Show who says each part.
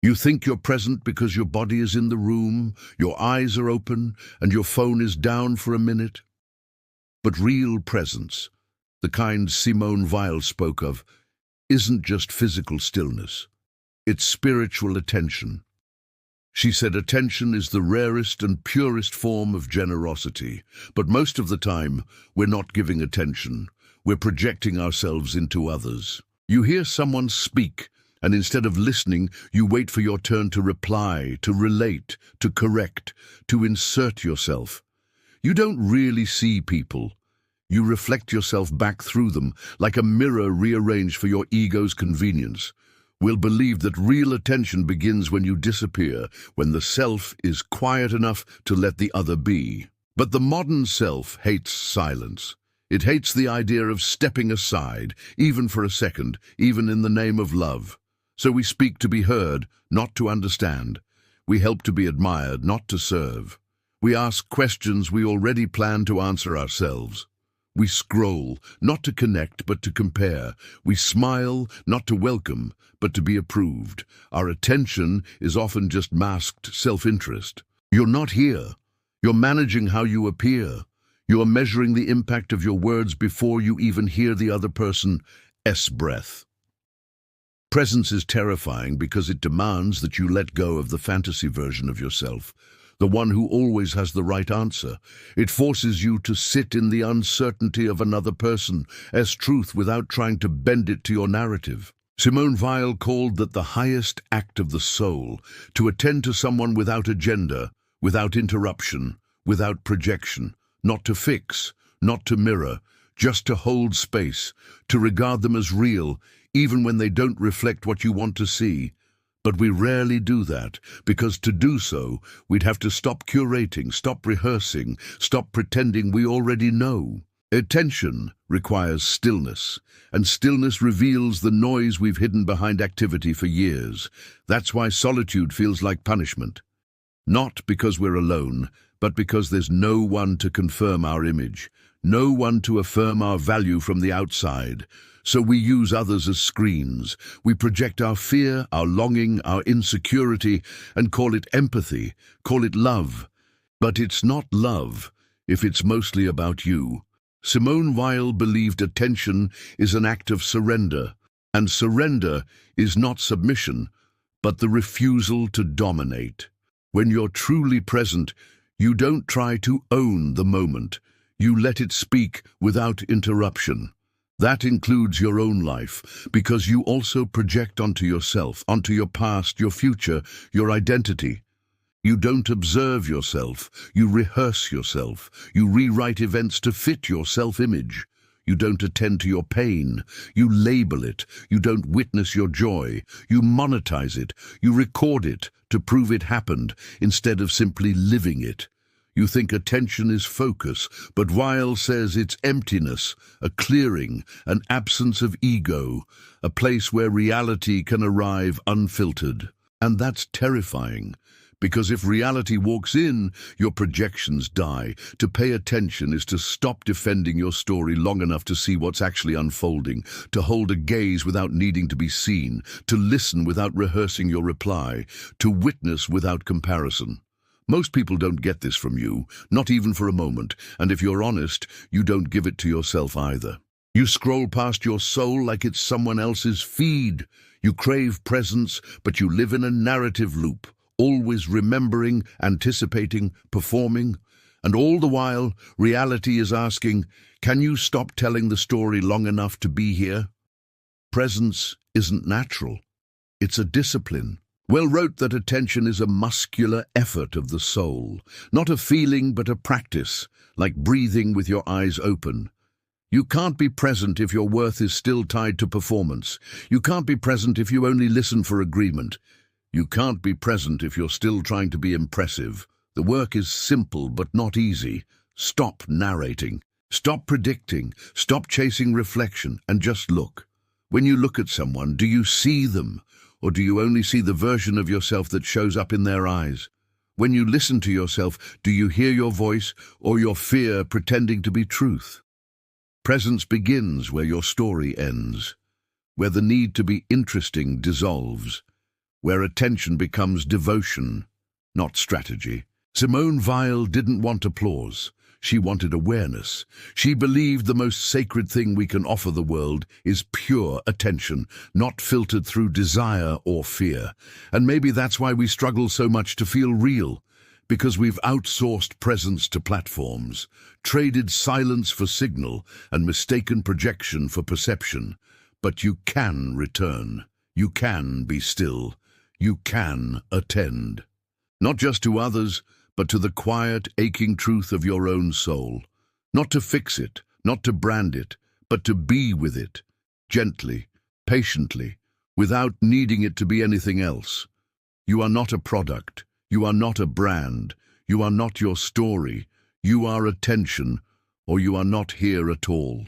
Speaker 1: You think you're present because your body is in the room, your eyes are open, and your phone is down for a minute. But real presence, the kind Simone Weil spoke of, isn't just physical stillness. It's spiritual attention. She said attention is the rarest and purest form of generosity, but most of the time we're not giving attention. We're projecting ourselves into others. You hear someone speak, and instead of listening, you wait for your turn to reply, to relate, to correct, to insert yourself. You don't really see people. You reflect yourself back through them, like a mirror rearranged for your ego's convenience. We'll believe that real attention begins when you disappear, when the self is quiet enough to let the other be. But the modern self hates silence. It hates the idea of stepping aside, even for a second, even in the name of love. So we speak to be heard, not to understand. We help to be admired, not to serve. We ask questions we already plan to answer ourselves. We scroll, not to connect, but to compare. We smile, not to welcome, but to be approved. Our attention is often just masked self-interest. You're not here. You're managing how you appear. You are measuring the impact of your words before you even hear the other person's breath. Presence is terrifying because it demands that you let go of the fantasy version of yourself, the one who always has the right answer. It forces you to sit in the uncertainty of another person's truth without trying to bend it to your narrative. Simone Weil called that the highest act of the soul, to attend to someone without agenda, without interruption, without projection, not to fix, not to mirror, just to hold space, to regard them as real, even when they don't reflect what you want to see. But we rarely do that, because to do so, we'd have to stop curating, stop rehearsing, stop pretending we already know. Attention requires stillness, and stillness reveals the noise we've hidden behind activity for years. That's why solitude feels like punishment. Not because we're alone, but because there's no one to confirm our image, no one to affirm our value from the outside. So we use others as screens. We project our fear, our longing, our insecurity, and call it empathy, call it love. But it's not love if it's mostly about you. Simone Weil believed attention is an act of surrender, and surrender is not submission, but the refusal to dominate. When you're truly present, you don't try to own the moment. You let it speak without interruption. That includes your own life, because you also project onto yourself, onto your past, your future, your identity. You don't observe yourself, you rehearse yourself, you rewrite events to fit your self-image. You don't attend to your pain, you label it, you don't witness your joy, you monetize it, you record it to prove it happened instead of simply living it. You think attention is focus, but Weil says it's emptiness, a clearing, an absence of ego, a place where reality can arrive unfiltered. And that's terrifying, because if reality walks in, your projections die. To pay attention is to stop defending your story long enough to see what's actually unfolding, to hold a gaze without needing to be seen, to listen without rehearsing your reply, to witness without comparison. Most people don't get this from you, not even for a moment, and if you're honest, you don't give it to yourself either. You scroll past your soul like it's someone else's feed. You crave presence, but you live in a narrative loop, always remembering, anticipating, performing. And all the while, reality is asking, can you stop telling the story long enough to be here? Presence isn't natural. It's a discipline. Weil wrote that attention is a muscular effort of the soul, not a feeling but a practice, like breathing with your eyes open. You can't be present if your worth is still tied to performance. You can't be present if you only listen for agreement. You can't be present if you're still trying to be impressive. The work is simple but not easy. Stop narrating. Stop predicting. Stop chasing reflection and just look. When you look at someone, do you see them? Or do you only see the version of yourself that shows up in their eyes? When you listen to yourself, do you hear your voice or your fear pretending to be truth? Presence begins where your story ends, where the need to be interesting dissolves, where attention becomes devotion, not strategy. Simone Weil didn't want applause. She wanted awareness. She believed the most sacred thing we can offer the world is pure attention, not filtered through desire or fear. And maybe that's why we struggle so much to feel real, because we've outsourced presence to platforms, traded silence for signal, and mistaken projection for perception. But you can return. You can be still. You can attend. Not just to others, but to the quiet, aching truth of your own soul. Not to fix it, not to brand it, but to be with it, gently, patiently, without needing it to be anything else. You are not a product. You are not a brand. You are not your story. You are attention, or you are not here at all.